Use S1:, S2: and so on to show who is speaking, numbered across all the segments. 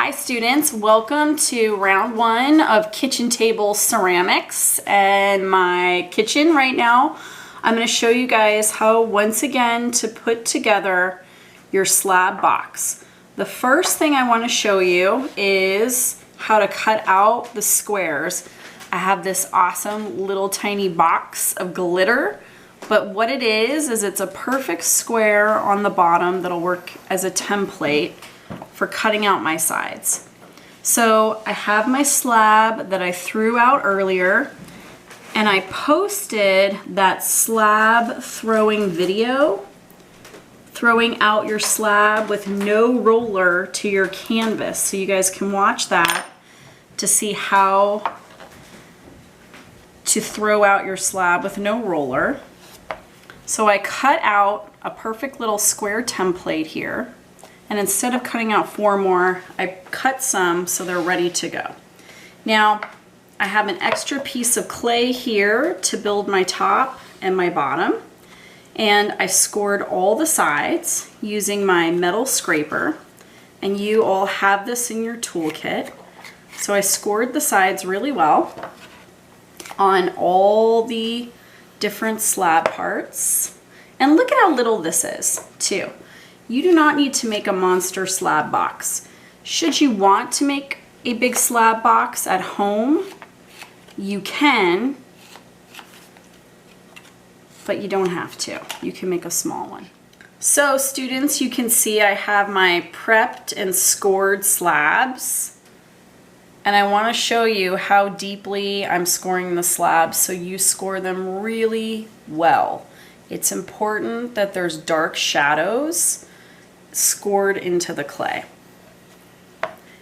S1: Hi students, welcome to round one of kitchen table ceramics and my kitchen right now. I'm going to show you guys how once again to put together your slab box. The first thing I want to show you is how to cut out the squares. I have this awesome little tiny box of glitter, but what it is it's a perfect square on the bottom that'll work as a template for cutting out my sides. So I have my slab that I threw out earlier, and I posted that slab throwing video, throwing out your slab with no roller to your canvas. So you guys can watch that to see how to throw out your slab with no roller. So I cut out a perfect little square template here. And instead of cutting out 4 more, I cut some so they're ready to go. Now, I have an extra piece of clay here to build my top and my bottom. And I scored all the sides using my metal scraper. And you all have this in your toolkit. So I scored the sides really well on all the different slab parts. And look at how little this is, too. You do not need to make a monster slab box. Should you want to make a big slab box at home, you can, but you don't have to. You can make a small one. So students, you can see I have my prepped and scored slabs, and I want to show you how deeply I'm scoring the slabs so you score them really well. It's important that there's dark shadows scored into the clay.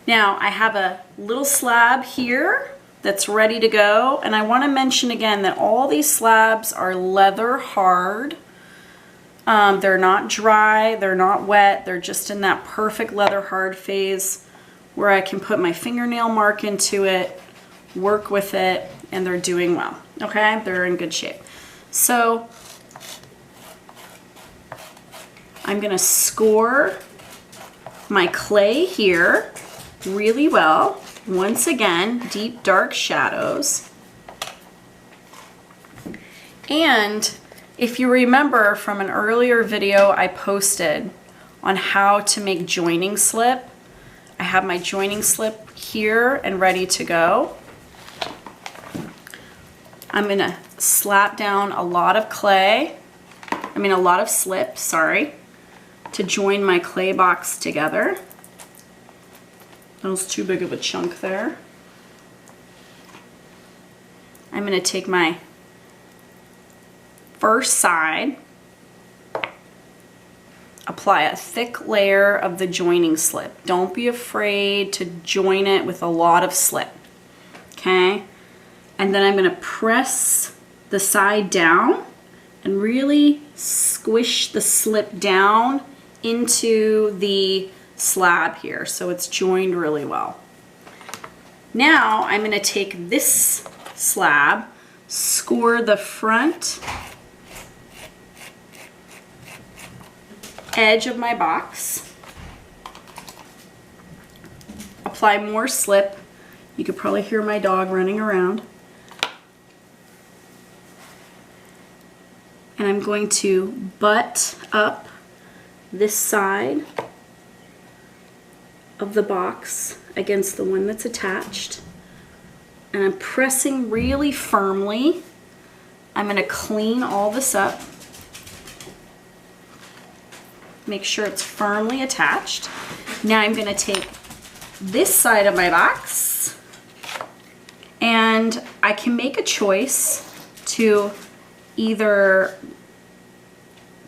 S1: Now I have a little slab here that's ready to go, and I want to mention again that all these slabs are leather hard. They're not dry, they're not wet, they're just in that perfect leather hard phase where I can put my fingernail mark into it, work with it, and they're doing well. Okay, they're in good shape. So I'm going to score my clay here really well. Once again, deep dark shadows. And if you remember from an earlier video I posted on how to make joining slip, I have my joining slip here and ready to go. I'm going to slap down a lot of a lot of slip, sorry, to join my clay box together. That was too big of a chunk there. I'm going to take my first side, apply a thick layer of the joining slip. Don't be afraid to join it with a lot of slip, okay? And then I'm going to press the side down and really squish the slip down into the slab here so it's joined really well. Now I'm going to take this slab, score the front edge of my box, apply more slip. You could probably hear my dog running around. And I'm going to butt up this side of the box against the one that's attached, and I'm pressing really firmly. I'm going to clean all this up, make sure it's firmly attached. Now I'm going to take this side of my box, and I can make a choice to either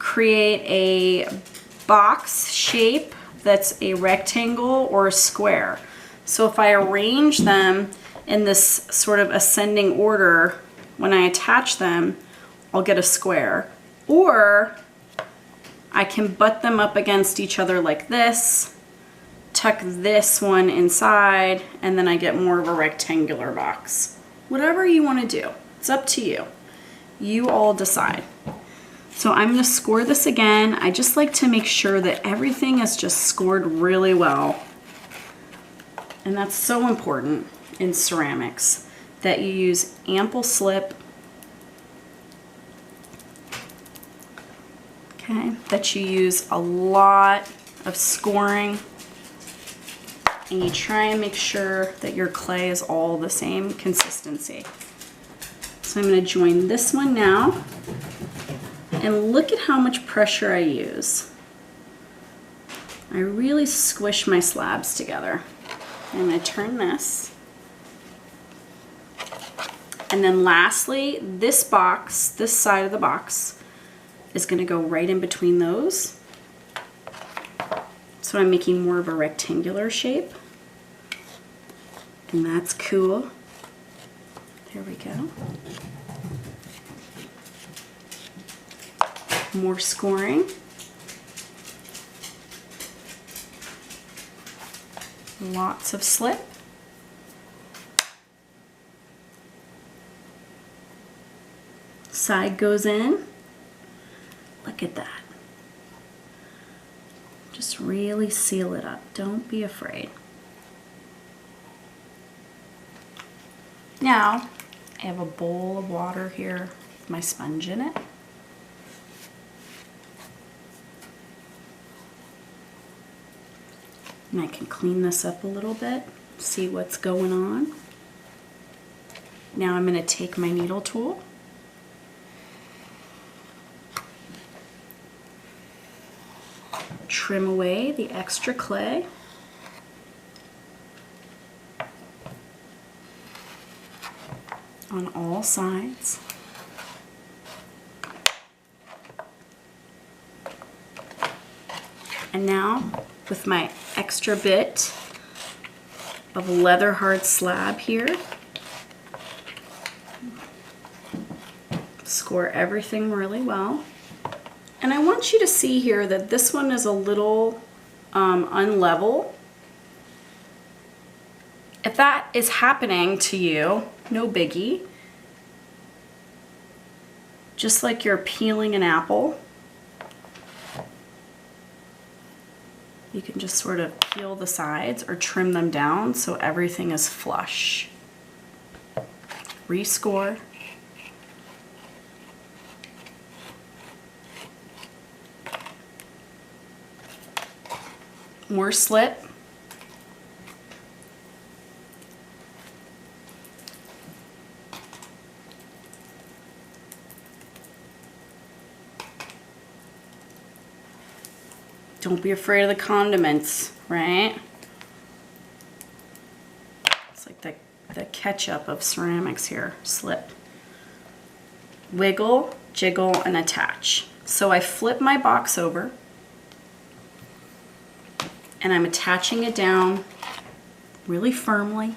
S1: create a box shape that's a rectangle or a square. So if I arrange them in this sort of ascending order, when I attach them, I'll get a square. Or I can butt them up against each other like this, tuck this one inside, and then I get more of a rectangular box. Whatever you want to do, it's up to you. You all decide. So I'm going to score this again. I just like to make sure that everything is just scored really well. And that's so important in ceramics, that you use ample slip, okay, that you use a lot of scoring, and you try and make sure that your clay is all the same consistency. So I'm going to join this one now, and look at how much pressure I use. I really squish my slabs together. I'm going to turn this. And then lastly, this box, this side of the box, is going to go right in between those. So I'm making more of a rectangular shape. And that's cool. There we go. More scoring. Lots of slip. Side goes in. Look at that. Just really seal it up. Don't be afraid. Now, I have a bowl of water here with my sponge in it. And I can clean this up a little bit, see what's going on. Now I'm going to take my needle tool. Trim away the extra clay. On all sides. And now, with my extra bit of leather hard slab here, score everything really well. And I want you to see here that this one is a little unlevel. If that is happening to you, no biggie. Just like you're peeling an apple, you can just sort of peel the sides or trim them down so everything is flush. Rescore. More slip. Don't be afraid of the condiments, right? It's like the ketchup of ceramics here. Slip. Wiggle, jiggle, and attach. So I flip my box over, and I'm attaching it down really firmly.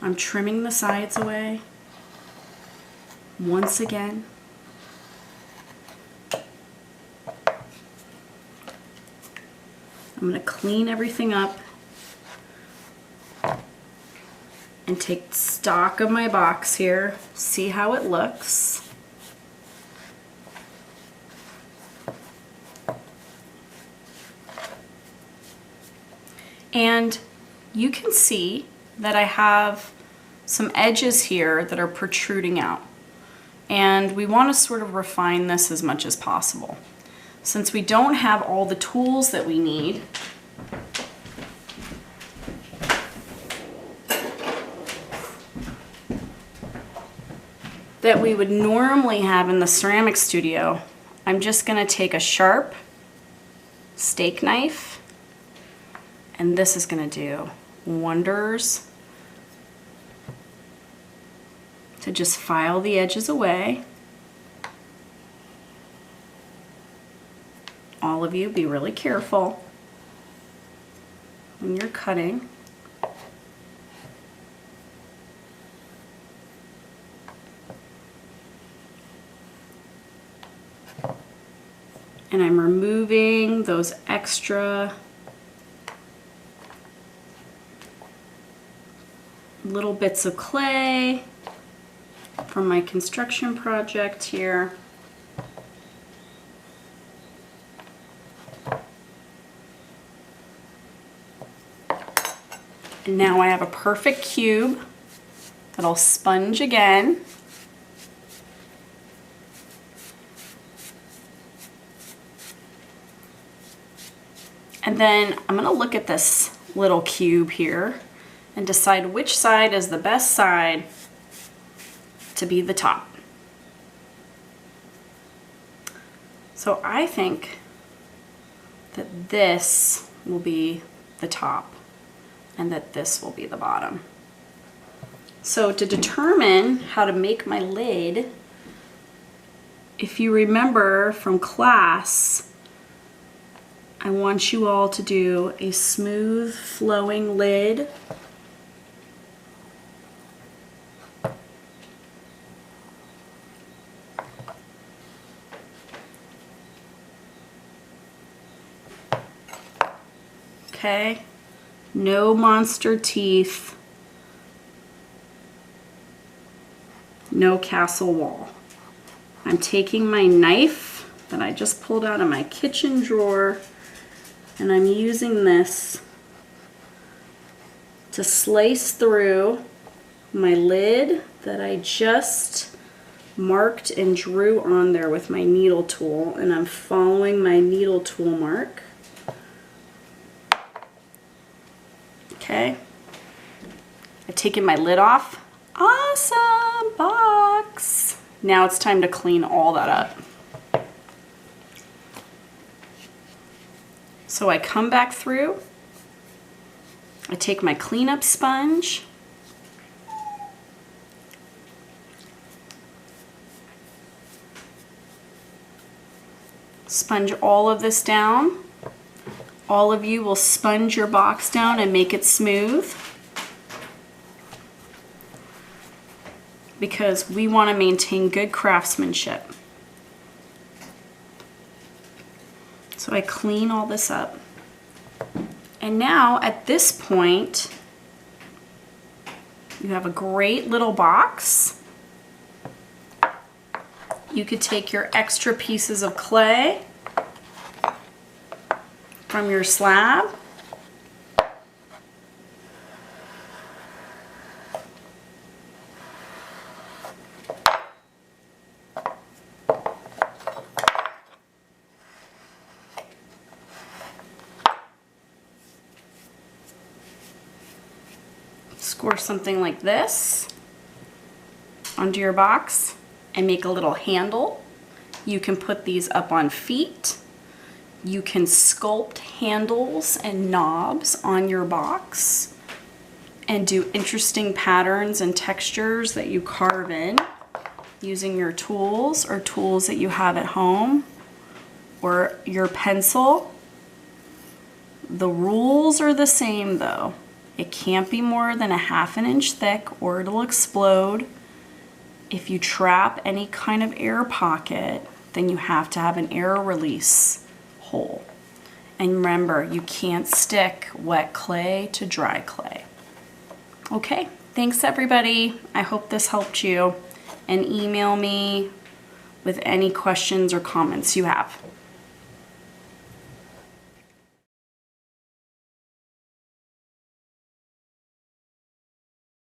S1: I'm trimming the sides away. Once again. I'm going to clean everything up and take stock of my box here, see how it looks. And you can see that I have some edges here that are protruding out. And we want to sort of refine this as much as possible. Since we don't have all the tools that we need, that we would normally have in the ceramic studio, I'm just going to take a sharp steak knife, and this is going to do wonders to just file the edges away. All of you, be really careful when you're cutting. And I'm removing those extra little bits of clay from my construction project here. And now I have a perfect cube that I'll sponge again. And then I'm gonna look at this little cube here and decide which side is the best side to be the top. So I think that this will be the top and that this will be the bottom. So to determine how to make my lid, if you remember from class, I want you all to do a smooth flowing lid. Okay, no monster teeth, no castle wall. I'm taking my knife that I just pulled out of my kitchen drawer and I'm using this to slice through my lid that I just marked and drew on there with my needle tool, and I'm following my needle tool mark. Okay, I've taken my lid off. Awesome box. Now it's time to clean all that up. So I come back through, I take my cleanup sponge, sponge all of this down. All of you will sponge your box down and make it smooth, because we want to maintain good craftsmanship. So I clean all this up. And now at this point, you have a great little box. You could take your extra pieces of clay from your slab. Score something like this onto your box and make a little handle. You can put these up on feet. You can sculpt handles and knobs on your box and do interesting patterns and textures that you carve in using your tools or tools that you have at home or your pencil. The rules are the same though. It can't be more than 1/2 inch thick or it'll explode. If you trap any kind of air pocket, then you have to have an air release hole. And remember, you can't stick wet clay to dry clay. Okay, thanks everybody. I hope this helped you, and email me with any questions or comments you have.